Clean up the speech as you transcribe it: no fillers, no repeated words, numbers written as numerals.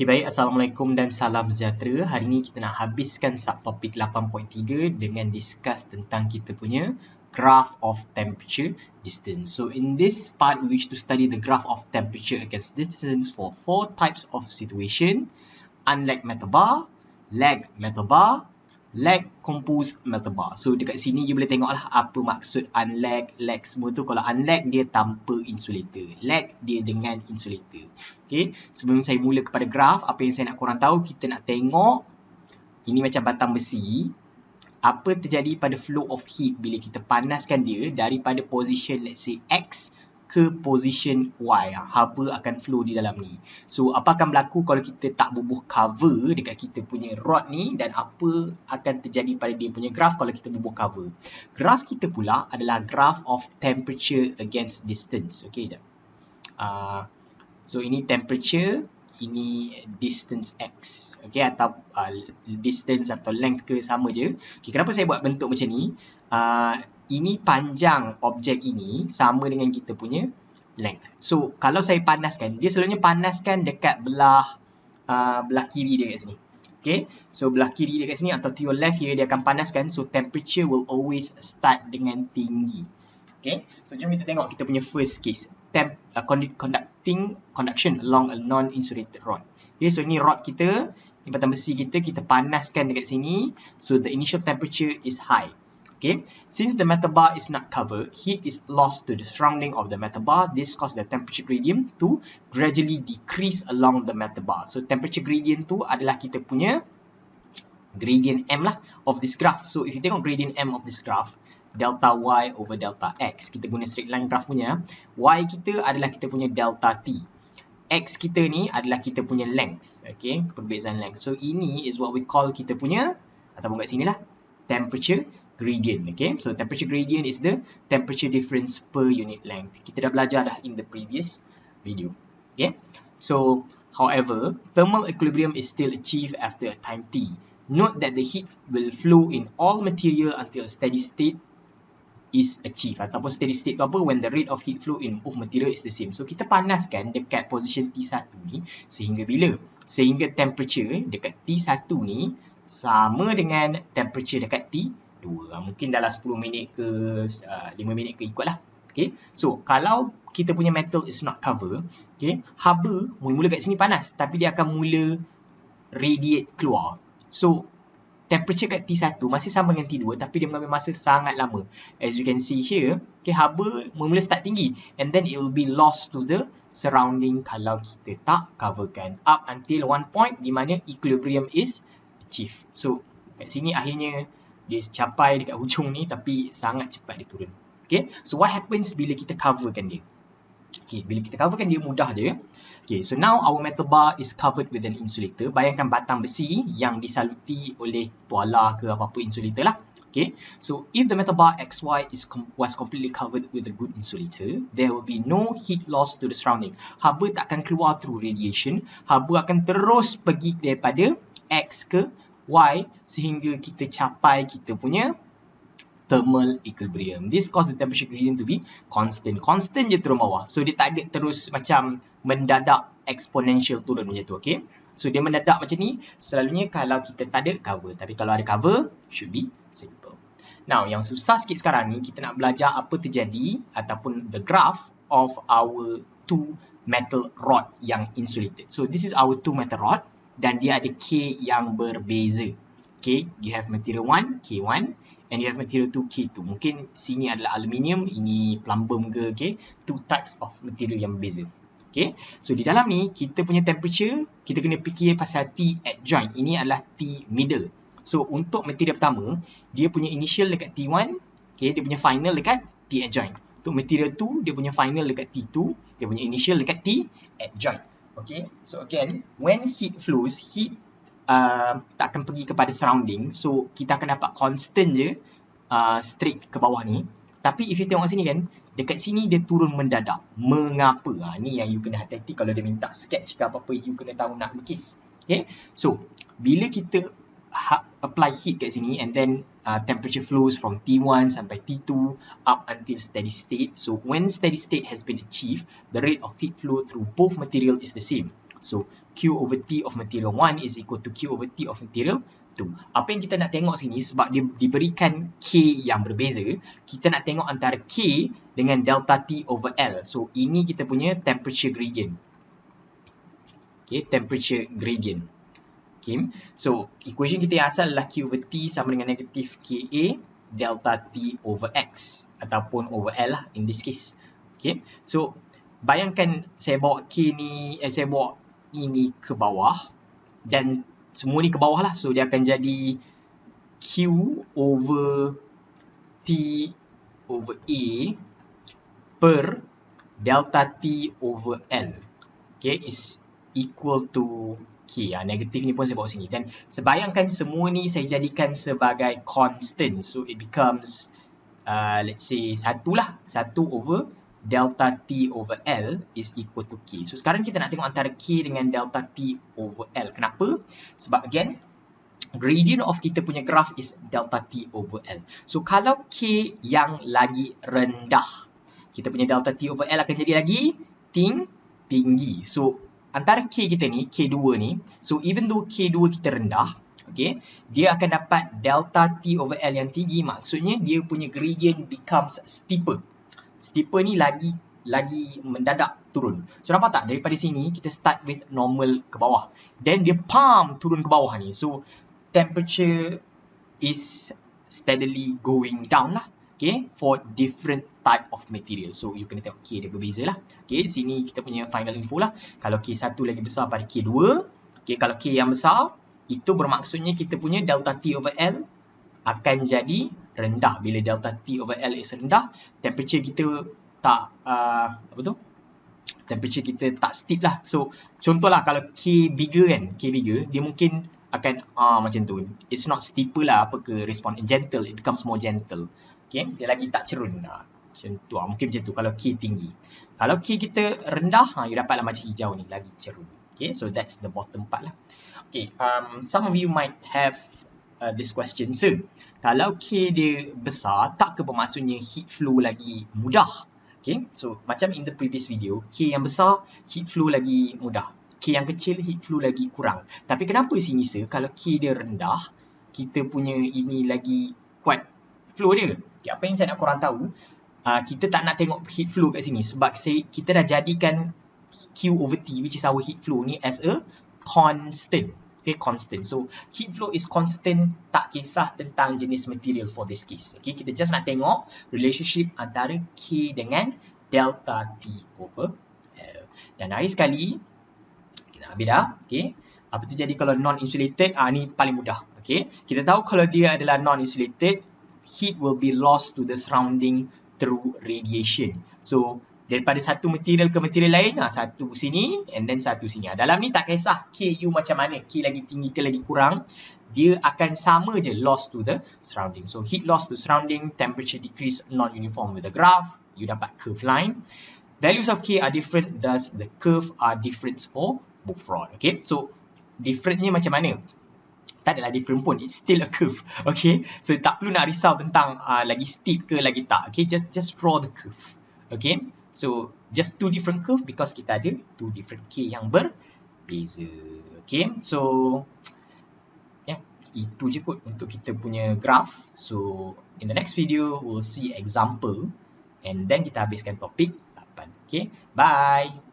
Okay, baik. Assalamualaikum dan salam sejahtera. Hari ni kita nak habiskan subtopik 8.3 dengan discuss tentang kita punya graph of temperature distance. So in this part, we wish to study the graph of temperature against distance for 4 types of situation: unlagged metal bar, lagged metal bar, lag composed metal bar. So dekat sini you boleh tengok lah apa maksud unlag, lag semua tu. Kalau unlag dia tanpa insulator, lag dia dengan insulator. Okay, sebelum saya mula kepada graf, apa yang saya nak korang tahu, kita nak tengok ini macam batang besi. Apa terjadi pada flow of heat bila kita panaskan dia daripada position let's say X ke position Y. Haba akan flow di dalam ni. So apa akan berlaku kalau kita tak bubuh cover dekat kita punya rod ni, dan apa akan terjadi pada dia punya graf kalau kita bubuh cover. Graf kita pula adalah graph of temperature against distance. Okay, sekejap. So ini temperature, ini distance X. Okay, atau distance atau length ke sama je. Okay, kenapa saya buat bentuk macam ni? Ini panjang objek ini sama dengan kita punya length. So kalau saya panaskan, dia selalunya panaskan dekat belah kiri dia kat sini. Okay, so belah kiri dia kat sini atau to your left here, dia akan panaskan. So temperature will always start dengan tinggi. Okay, so jom kita tengok kita punya first case. Conduction along a non-insulated rod. Okay, so ini rod kita, ini batang besi kita panaskan dekat sini. So the initial temperature is high. Okay, since the metal bar is not covered, heat is lost to the surrounding of the metal bar. This causes the temperature gradient to gradually decrease along the metal bar. So temperature gradient tu adalah kita punya gradient M lah of this graph. So if you tengok gradient M of this graph, delta Y over delta X. Kita guna straight line graph punya. Y kita adalah kita punya delta T. X kita ni adalah kita punya length. Okay, perbezaan length. So ini is what we call kita punya, ataupun kat sini lah, temperature gradient. Okay, so temperature gradient is the temperature difference per unit length. Kita dah belajar dah in the previous video. Okay, so however, thermal equilibrium is still achieved after a time t. Note that the heat will flow in all material until a steady state is achieved. Ataupun steady state tu apa? When the rate of heat flow in both material is the same. So kita panaskan dekat position T1 ni sehingga bila? Sehingga temperature dekat T1 ni sama dengan temperature dekat T2. Mungkin dalam 10 minit ke 5 minit ke ikut lah. Okay, so kalau kita punya metal is not cover, okay, haba mula-mula kat sini panas, tapi dia akan mula radiate keluar. So temperature kat T1 masih sama dengan T2, tapi dia mengambil masa sangat lama. As you can see here, okay, haba mula-mula start tinggi, and then it will be lost to the surrounding kalau kita tak coverkan up until one point di mana equilibrium is achieved. So kat sini akhirnya dia capai dekat hujung ni, tapi sangat cepat dia turun. Okay, so what happens bila kita coverkan dia? Okay, bila kita coverkan dia mudah je. Okay, so now our metal bar is covered with an insulator. Bayangkan batang besi yang disaluti oleh tuala ke apa-apa insulator lah. Okay, so if the metal bar XY was completely covered with a good insulator, there will be no heat loss to the surrounding. Haba tak akan keluar through radiation. Haba akan terus pergi daripada X ke Y sehingga kita capai kita punya thermal equilibrium. This cause the temperature gradient to be constant. Constant je turun bawah. So dia tak ada terus macam mendadak exponential turun macam tu. Okay, so dia mendadak macam ni selalunya kalau kita tak ada cover. Tapi kalau ada cover, should be simple. Now yang susah sikit sekarang ni, kita nak belajar apa terjadi ataupun the graph of our two metal rod yang insulated. So this is our two metal rod dan dia ada K yang berbeza. Okay, you have material 1, K1, and you have material 2, K2. Mungkin sini adalah aluminium, ini plumbum ke, okay. Two types of material yang berbeza. Okay, so di dalam ni, kita punya temperature, kita kena fikir pasal T adjoint. Ini adalah T middle. So untuk material pertama, dia punya initial dekat T1, okay, dia punya final dekat T adjoint. Untuk material 2, dia punya final dekat T2, dia punya initial dekat T adjoint. Okay, so again, when heat flows, heat tak akan pergi kepada surrounding. So kita akan dapat constant je straight ke bawah ni. Tapi if you tengok sini kan, dekat sini dia turun mendadak. Mengapa? Ni yang you kena hati-hati kalau dia minta sketch ke apa-apa, you kena tahu nak lukis. Okay, so bila kita apply heat kat sini and then temperature flows from T1 sampai T2 up until steady state. So when steady state has been achieved, the rate of heat flow through both material is the same. So Q over T of material 1 is equal to Q over T of material 2. Apa yang kita nak tengok sini, sebab dia diberikan K yang berbeza, kita nak tengok antara K dengan delta T over L. So, ini kita punya temperature gradient. Okay, temperature gradient. Okay, so equation kita yang asal adalah Q over T sama dengan negatif KA delta T over X ataupun over L lah in this case. Okay, so bayangkan saya bawa K ni, saya bawa ini ke bawah dan semua ni ke bawah lah. So, dia akan jadi Q over T over A per delta T over L. Okay, is equal to K. Negatif ni pun saya bawa sini. Dan sebayangkan semua ni saya jadikan sebagai constant. So, it becomes, let's say, 1 lah. 1 over delta T over L is equal to K. So, sekarang kita nak tengok antara K dengan delta T over L. Kenapa? Sebab again, gradient of kita punya graph is delta T over L. So, kalau K yang lagi rendah, kita punya delta T over L akan jadi lagi tinggi. So, antara K kita ni, K2 ni, so even though K2 kita rendah, okay, dia akan dapat delta T over L yang tinggi. Maksudnya, dia punya gradient becomes steeper. Steeper ni lagi mendadak turun. So, nampak tak? Daripada sini, kita start with normal ke bawah. Then, dia turun ke bawah ni. So, temperature is steadily going down lah. Okay, for different type of material. So, you kena tengok K dia berbeza lah. Okay, sini kita punya final info lah. Kalau K1 lagi besar pada K2. Okay, kalau K yang besar, itu bermaksudnya kita punya delta T over L akan jadi rendah. Bila delta T over L is rendah, temperature kita tak temperature kita tak steep lah. So, contohlah kalau K bigger kan, K bigger, dia mungkin akan macam tu. It's not steeper lah, respond gentle, it becomes more gentle. Okay, dia lagi tak cerun. Macam tu, mungkin macam tu kalau K tinggi. Kalau K kita rendah, you dapatlah macam hijau ni, lagi cerun. Okay, so that's the bottom part lah. Okay, some of you might have this question. So, kalau K dia besar, tak ke bermaksudnya heat flow lagi mudah? Okay, so macam in the previous video, K yang besar, heat flow lagi mudah. K yang kecil, heat flow lagi kurang. Tapi kenapa sini, sir, kalau K dia rendah, kita punya ini lagi kuat flow dia? Okay, apa yang saya nak korang tahu, kita tak nak tengok heat flow kat sini sebab kita dah jadikan Q over T, which is our heat flow ni, as a constant. Okay, constant. So, heat flow is constant, tak kisah tentang jenis material for this case. Okay, kita just nak tengok relationship antara K dengan delta T over L. Dan akhir sekali, kita habis dah. Okay, apa tu jadi kalau non-insulated? Ni paling mudah. Okay, kita tahu kalau dia adalah non-insulated, heat will be lost to the surrounding through radiation. So, daripada satu material ke material lain, satu sini and then satu sini. Dalam ni tak kisah KU macam mana, K lagi tinggi ke lagi kurang, dia akan sama je loss to the surrounding. So, heat loss to surrounding, temperature decrease non-uniform with the graph, you dapat curve line. Values of K are different, thus the curve are different for both rod. Okay, so differentnya macam mana? Tak adalah different pun, it's still a curve. Okay, so tak perlu nak risau tentang lagi steep ke lagi tak. Okay, just draw the curve. Okay, so just two different curve because kita ada two different K yang berbeza. Okay, so itu je kot untuk kita punya graph. So in the next video we'll see example and then kita habiskan topik 8. Okay, bye.